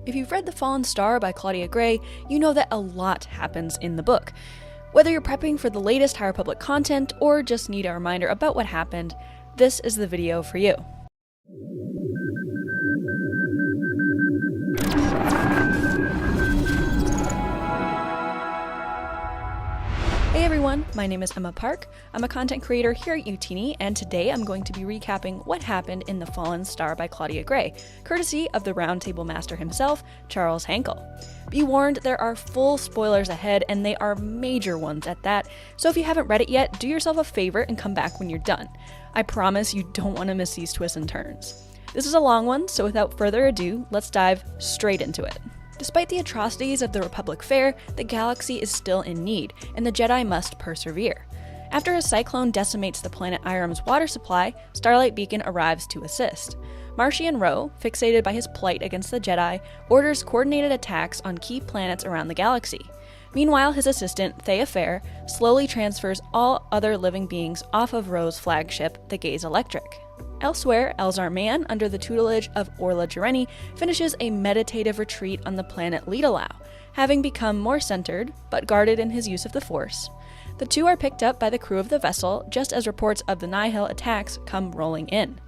If you've read The Fallen Star by Claudia Gray, you know that a lot happens in the book. Whether you're prepping for the latest High Republic content or just need a reminder about what happened, this is the video for you. Hey everyone, my name is Emma Park. I'm a content creator here at Youtini, and today I'm going to be recapping what happened in The Fallen Star by Claudia Gray, courtesy of the Roundtable Master himself, Charles Hankel. Be warned, there are full spoilers ahead, and they are major ones at that, so if you haven't read it yet, do yourself a favor and come back when you're done. I promise you don't want to miss these twists and turns. This is a long one, so without further ado, let's dive straight into it. Despite the atrocities of the Republic Fair, the galaxy is still in need, and the Jedi must persevere. After a cyclone decimates the planet Irum's water supply, Starlight Beacon arrives to assist. Marchion Ro, fixated by his plight against the Jedi, orders coordinated attacks on key planets around the galaxy. Meanwhile, his assistant, Thea Fair, slowly transfers all other living beings off of Ro's flagship, the Gaze Electric. Elsewhere, Elzar Mann, under the tutelage of Orla Jareni, finishes a meditative retreat on the planet Leetalau, having become more centered, but guarded in his use of the Force. The two are picked up by the crew of the vessel, just as reports of the Nihil attacks come rolling in.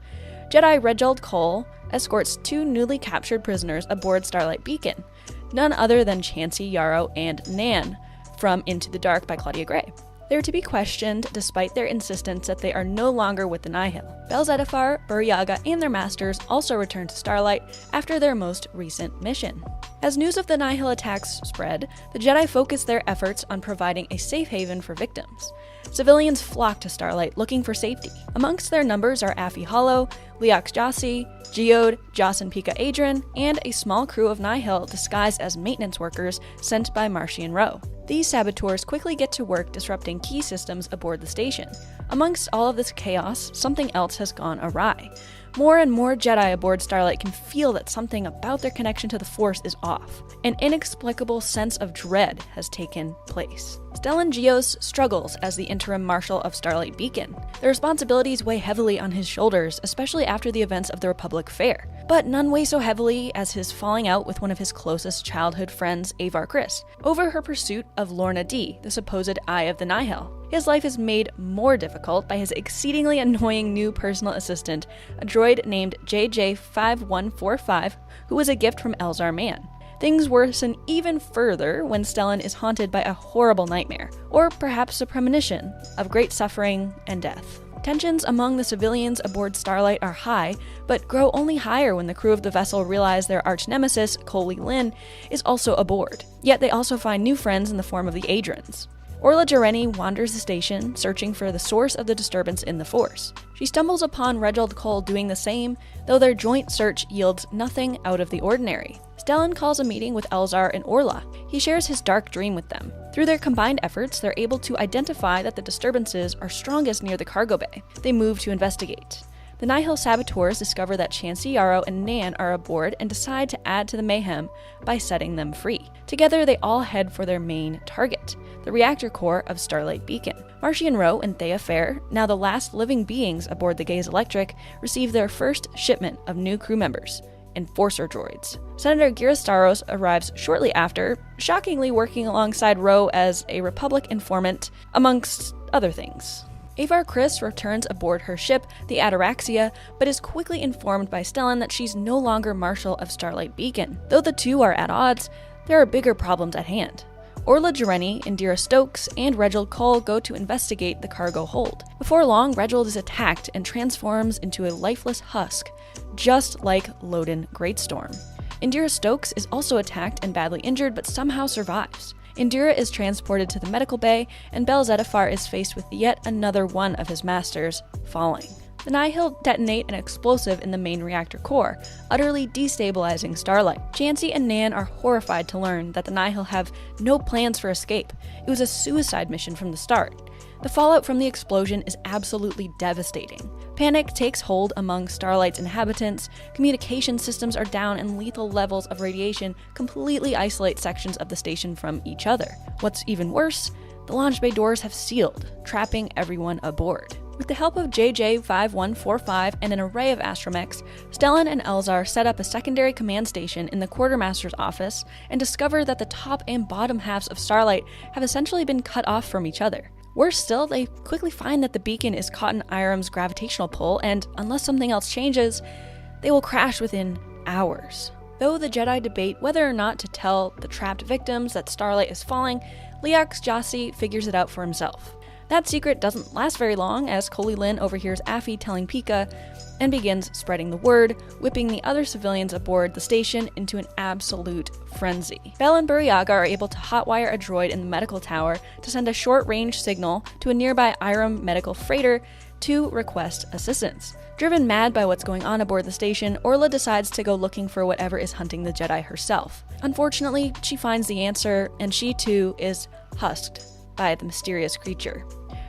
Jedi Reginald Cole escorts two newly captured prisoners aboard Starlight Beacon, none other than Chancey Yarrow and Nan, from Into the Dark by Claudia Gray. They are to be questioned despite their insistence that they are no longer with the Nihil. Bel-Zettifar, Bur-Yaga, and their masters also return to Starlight after their most recent mission. As news of the Nihil attacks spread, the Jedi focus their efforts on providing a safe haven for victims. Civilians flock to Starlight looking for safety. Amongst their numbers are Affie Hollow, Leox Jasi, Geode, Joss and Pika Adren, and a small crew of Nihil disguised as maintenance workers sent by Marchion Ro. These saboteurs quickly get to work disrupting key systems aboard the station. Amongst all of this chaos, something else has gone awry. More and more Jedi aboard Starlight can feel that something about their connection to the Force is off. An inexplicable sense of dread has taken place. Stellan Gios struggles as the interim marshal of Starlight Beacon. The responsibilities weigh heavily on his shoulders, especially after the events of the Republic Fair. But none weigh so heavily as his falling out with one of his closest childhood friends, Avar Kriss, over her pursuit of Lorna D, the supposed Eye of the Nihil. His life is made more difficult by his exceedingly annoying new personal assistant, a droid named JJ5145, who was a gift from Elzar Mann. Things worsen even further when Stellan is haunted by a horrible nightmare, or perhaps a premonition, of great suffering and death. Tensions among the civilians aboard Starlight are high, but grow only higher when the crew of the vessel realize their arch-nemesis, Coley Lynn, is also aboard. Yet they also find new friends in the form of the Adrens. Orla Jareni wanders the station, searching for the source of the disturbance in the Force. She stumbles upon Reginald Cole doing the same, though their joint search yields nothing out of the ordinary. Stellan calls a meeting with Elzar and Orla. He shares his dark dream with them. Through their combined efforts, they're able to identify that the disturbances are strongest near the cargo bay. They move to investigate. The Nihil saboteurs discover that Chancey Yarrow and Nan are aboard and decide to add to the mayhem by setting them free. Together, they all head for their main target, the reactor core of Starlight Beacon. Marchion Ro and Thea Fair, now the last living beings aboard the Gaze Electric, receive their first shipment of new crew members, Enforcer droids. Senator Girastaros arrives shortly after, shockingly working alongside Ro as a Republic informant, amongst other things. Avar Kriss returns aboard her ship, the Ataraxia, but is quickly informed by Stellan that she's no longer Marshal of Starlight Beacon. Though the two are at odds, there are bigger problems at hand. Orla Jareni, Indira Stokes, and Reginald Cole go to investigate the cargo hold. Before long, Reginald is attacked and transforms into a lifeless husk, just like Loden Greatstorm. Indira Stokes is also attacked and badly injured, but somehow survives. Indira is transported to the medical bay, and Bel-Zettifar is faced with yet another one of his masters falling. The Nihil detonate an explosive in the main reactor core, utterly destabilizing Starlight. Chancey and Nan are horrified to learn that the Nihil have no plans for escape. It was a suicide mission from the start. The fallout from the explosion is absolutely devastating. Panic takes hold among Starlight's inhabitants, communication systems are down, and lethal levels of radiation completely isolate sections of the station from each other. What's even worse, the launch bay doors have sealed, trapping everyone aboard. With the help of JJ-5145 and an array of astromechs, Stellan and Elzar set up a secondary command station in the Quartermaster's office and discover that the top and bottom halves of Starlight have essentially been cut off from each other. Worse still, they quickly find that the beacon is caught in Irem's gravitational pull, and unless something else changes, they will crash within hours. Though the Jedi debate whether or not to tell the trapped victims that Starlight is falling, Leox Jossi figures it out for himself. That secret doesn't last very long, as Coley Lynn overhears Affie telling Pika and begins spreading the word, whipping the other civilians aboard the station into an absolute frenzy. Bell and Burryaga are able to hotwire a droid in the medical tower to send a short-range signal to a nearby Irem medical freighter to request assistance. Driven mad by what's going on aboard the station, Orla decides to go looking for whatever is hunting the Jedi herself. Unfortunately, she finds the answer, and she too is husked by the mysterious creature.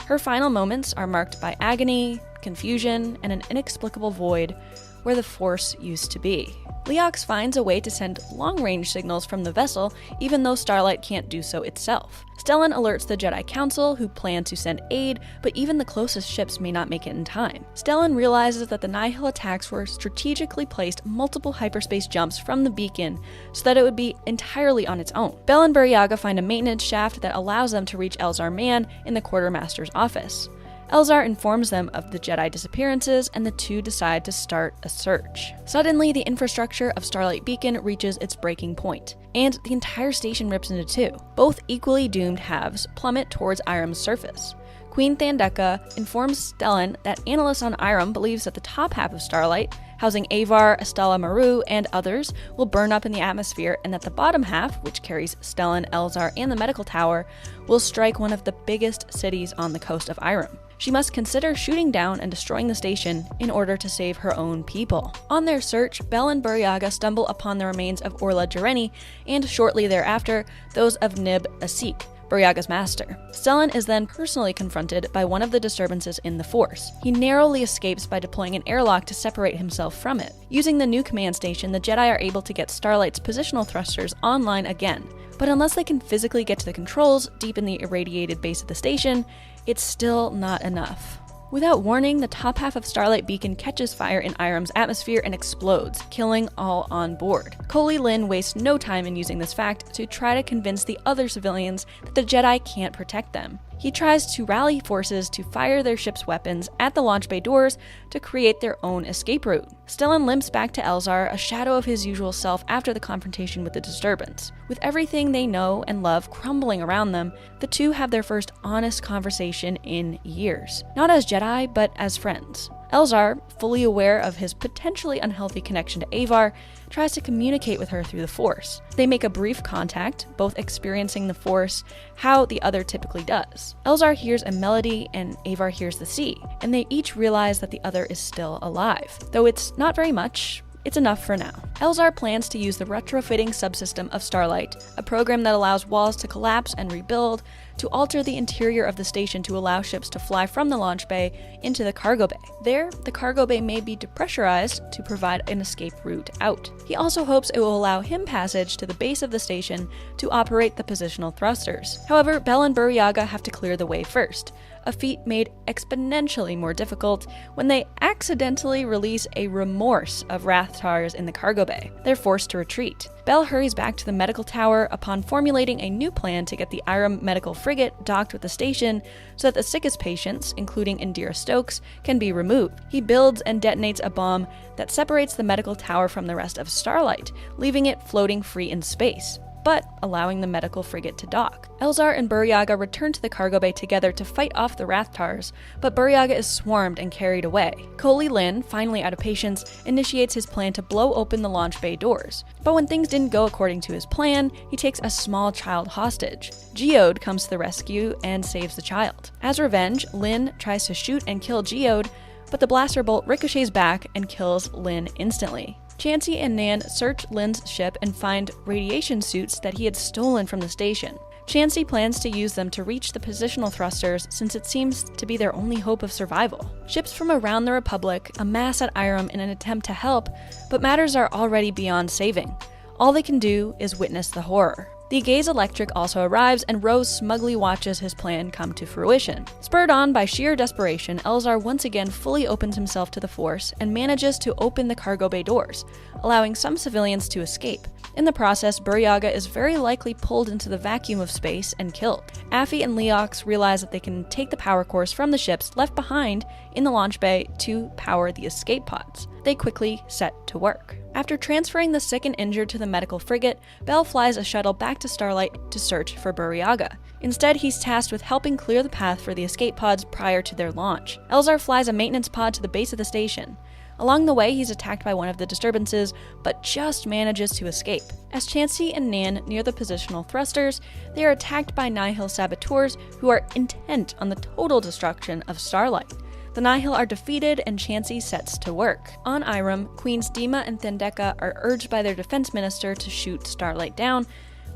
Her final moments are marked by agony, confusion, and an inexplicable void where the Force used to be. Leox finds a way to send long-range signals from the vessel, even though Starlight can't do so itself. Stellan alerts the Jedi Council, who plan to send aid, but even the closest ships may not make it in time. Stellan realizes that the Nihil attacks were strategically placed multiple hyperspace jumps from the beacon so that it would be entirely on its own. Bell and Burryaga find a maintenance shaft that allows them to reach Elzar Mann in the Quartermaster's office. Elzar informs them of the Jedi disappearances, and the two decide to start a search. Suddenly, the infrastructure of Starlight Beacon reaches its breaking point, and the entire station rips into two. Both equally doomed halves plummet towards Irem's surface. Queen Thandeka informs Stellan that analysts on Irem believes that the top half of Starlight, housing Avar, Estella Maru, and others, will burn up in the atmosphere, and that the bottom half, which carries Stellan, Elzar, and the medical tower, will strike one of the biggest cities on the coast of Irem. She must consider shooting down and destroying the station in order to save her own people. On their search, Bell and Burryaga stumble upon the remains of Orla Jareni, and shortly thereafter, those of Nib Asik, Burryaga's master. Stellan is then personally confronted by one of the disturbances in the Force. He narrowly escapes by deploying an airlock to separate himself from it. Using the new command station, the Jedi are able to get Starlight's positional thrusters online again. But unless they can physically get to the controls deep in the irradiated base of the station, it's still not enough. Without warning, the top half of Starlight Beacon catches fire in Irem's atmosphere and explodes, killing all on board. Coley Lynn wastes no time in using this fact to try to convince the other civilians that the Jedi can't protect them. He tries to rally forces to fire their ship's weapons at the launch bay doors to create their own escape route. Stellan limps back to Elzar, a shadow of his usual self after the confrontation with the disturbance. With everything they know and love crumbling around them, the two have their first honest conversation in years. Not as Jedi, but as friends. Elzar, fully aware of his potentially unhealthy connection to Avar, tries to communicate with her through the Force. They make a brief contact, both experiencing the Force how the other typically does. Elzar hears a melody and Avar hears the sea, and they each realize that the other is still alive. Though it's not very much, it's enough for now. Elzar plans to use the retrofitting subsystem of Starlight, a program that allows walls to collapse and rebuild, to alter the interior of the station to allow ships to fly from the launch bay into the cargo bay. There, the cargo bay may be depressurized to provide an escape route out. He also hopes it will allow him passage to the base of the station to operate the positional thrusters. However, Bell and Burryaga have to clear the way first, a feat made exponentially more difficult when they accidentally release a remorse of Rathtars in the cargo bay. They're forced to retreat. Bell hurries back to the medical tower upon formulating a new plan to get the Irem medical frigate docked with the station so that the sickest patients, including Indira Stokes, can be removed. He builds and detonates a bomb that separates the medical tower from the rest of Starlight, leaving it floating free in space, but allowing the medical frigate to dock. Elzar and Burryaga return to the cargo bay together to fight off the Rathtars, but Burryaga is swarmed and carried away. Coley Lynn, finally out of patience, initiates his plan to blow open the launch bay doors. But when things didn't go according to his plan, he takes a small child hostage. Geode comes to the rescue and saves the child. As revenge, Lynn tries to shoot and kill Geode, but the blaster bolt ricochets back and kills Lynn instantly. Chansey and Nan search Lynn's ship and find radiation suits that he had stolen from the station. Chansey plans to use them to reach the positional thrusters since it seems to be their only hope of survival. Ships from around the Republic amass at Irem in an attempt to help, but matters are already beyond saving. All they can do is witness the horror. The Gaze Electric also arrives, and Rose smugly watches his plan come to fruition. Spurred on by sheer desperation, Elzar once again fully opens himself to the Force and manages to open the cargo bay doors, allowing some civilians to escape. In the process, Burryaga is very likely pulled into the vacuum of space and killed. Affy and Leox realize that they can take the power cores from the ships left behind in the launch bay to power the escape pods. They quickly set to work. After transferring the sick and injured to the medical frigate, Bell flies a shuttle back to Starlight to search for Burryaga. Instead, he's tasked with helping clear the path for the escape pods prior to their launch. Elzar flies a maintenance pod to the base of the station. Along the way, he's attacked by one of the Disturbances, but just manages to escape. As Chansey and Nan near the positional thrusters, they are attacked by Nihil saboteurs who are intent on the total destruction of Starlight. The Nihil are defeated and Chansey sets to work. On Irem, Queens Dima and Thandeka are urged by their defense minister to shoot Starlight down,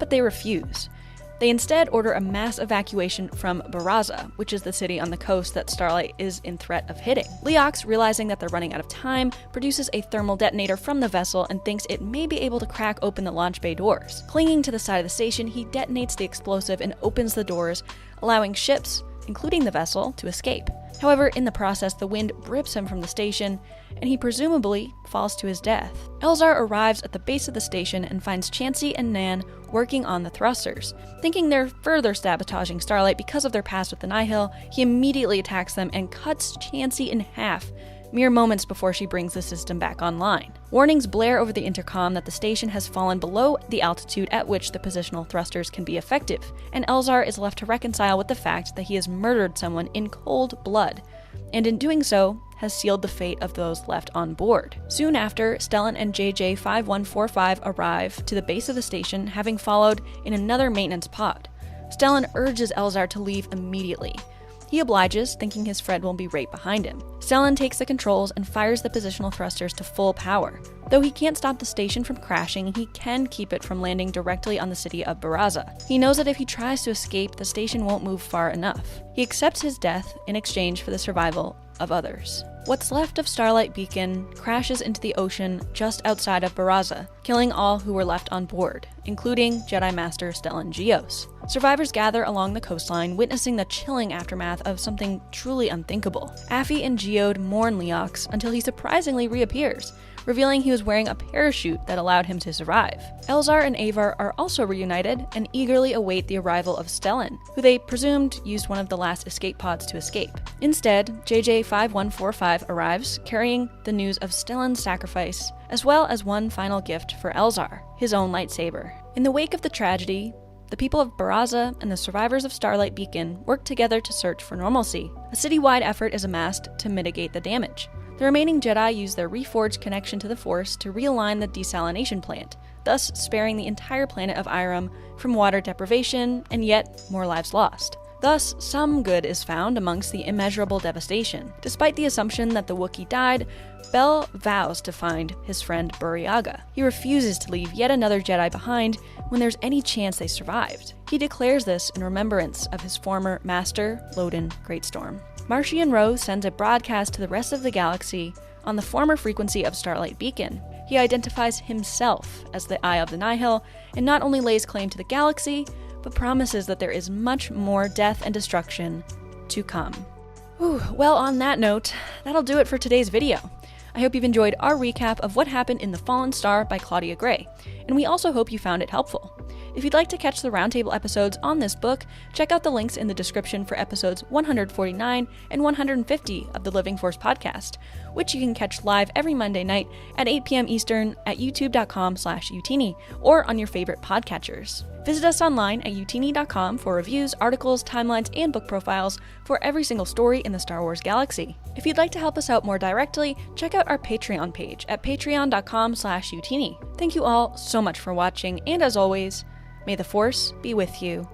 but they refuse. They instead order a mass evacuation from Baraza, which is the city on the coast that Starlight is in threat of hitting. Leox, realizing that they're running out of time, produces a thermal detonator from the vessel and thinks it may be able to crack open the launch bay doors. Clinging to the side of the station, he detonates the explosive and opens the doors, allowing ships, including the vessel, to escape. However, in the process, the wind rips him from the station, and he presumably falls to his death. Elzar arrives at the base of the station and finds Chansey and Nan working on the thrusters. Thinking they're further sabotaging Starlight because of their past with the Nihil, he immediately attacks them and cuts Chansey in half, mere moments before she brings the system back online. Warnings blare over the intercom that the station has fallen below the altitude at which the positional thrusters can be effective, and Elzar is left to reconcile with the fact that he has murdered someone in cold blood, and in doing so, has sealed the fate of those left on board. Soon after, Stellan and JJ-5145 arrive to the base of the station, having followed in another maintenance pod. Stellan urges Elzar to leave immediately. He obliges, thinking his friend will be right behind him. Stellan takes the controls and fires the positional thrusters to full power. Though he can't stop the station from crashing, he can keep it from landing directly on the city of Baraza. He knows that if he tries to escape, the station won't move far enough. He accepts his death in exchange for the survival of others. What's left of Starlight Beacon crashes into the ocean just outside of Baraza, killing all who were left on board, including Jedi Master Stellan Gios. Survivors gather along the coastline, witnessing the chilling aftermath of something truly unthinkable. Affy and Geode mourn Leox until he surprisingly reappears, revealing he was wearing a parachute that allowed him to survive. Elzar and Avar are also reunited and eagerly await the arrival of Stellan, who they presumed used one of the last escape pods to escape. Instead, JJ-5145 arrives, carrying the news of Stellan's sacrifice, as well as one final gift for Elzar, his own lightsaber. In the wake of the tragedy, the people of Baraza and the survivors of Starlight Beacon work together to search for normalcy. A citywide effort is amassed to mitigate the damage. The remaining Jedi use their reforged connection to the Force to realign the desalination plant, thus sparing the entire planet of Irem from water deprivation and yet more lives lost. Thus, some good is found amongst the immeasurable devastation. Despite the assumption that the Wookiee died, Bell vows to find his friend Burryaga. He refuses to leave yet another Jedi behind when there's any chance they survived. He declares this in remembrance of his former master, Loden Greatstorm. Marchion Ro sends a broadcast to the rest of the galaxy on the former frequency of Starlight Beacon. He identifies himself as the Eye of the Nihil, and not only lays claim to the galaxy, but promises that there is much more death and destruction to come. Well, on that note, that'll do it for today's video. I hope you've enjoyed our recap of what happened in The Fallen Star by Claudia Gray, and we also hope you found it helpful. If you'd like to catch the roundtable episodes on this book, check out the links in the description for episodes 149 and 150 of the Living Force podcast, which you can catch live every Monday night at 8 p.m. Eastern at youtube.com/Youtini or on your favorite podcatchers. Visit us online at youtini.com for reviews, articles, timelines, and book profiles for every single story in the Star Wars galaxy. If you'd like to help us out more directly, check out our Patreon page at patreon.com/Youtini. Thank you all so much for watching, and as always, may the Force be with you.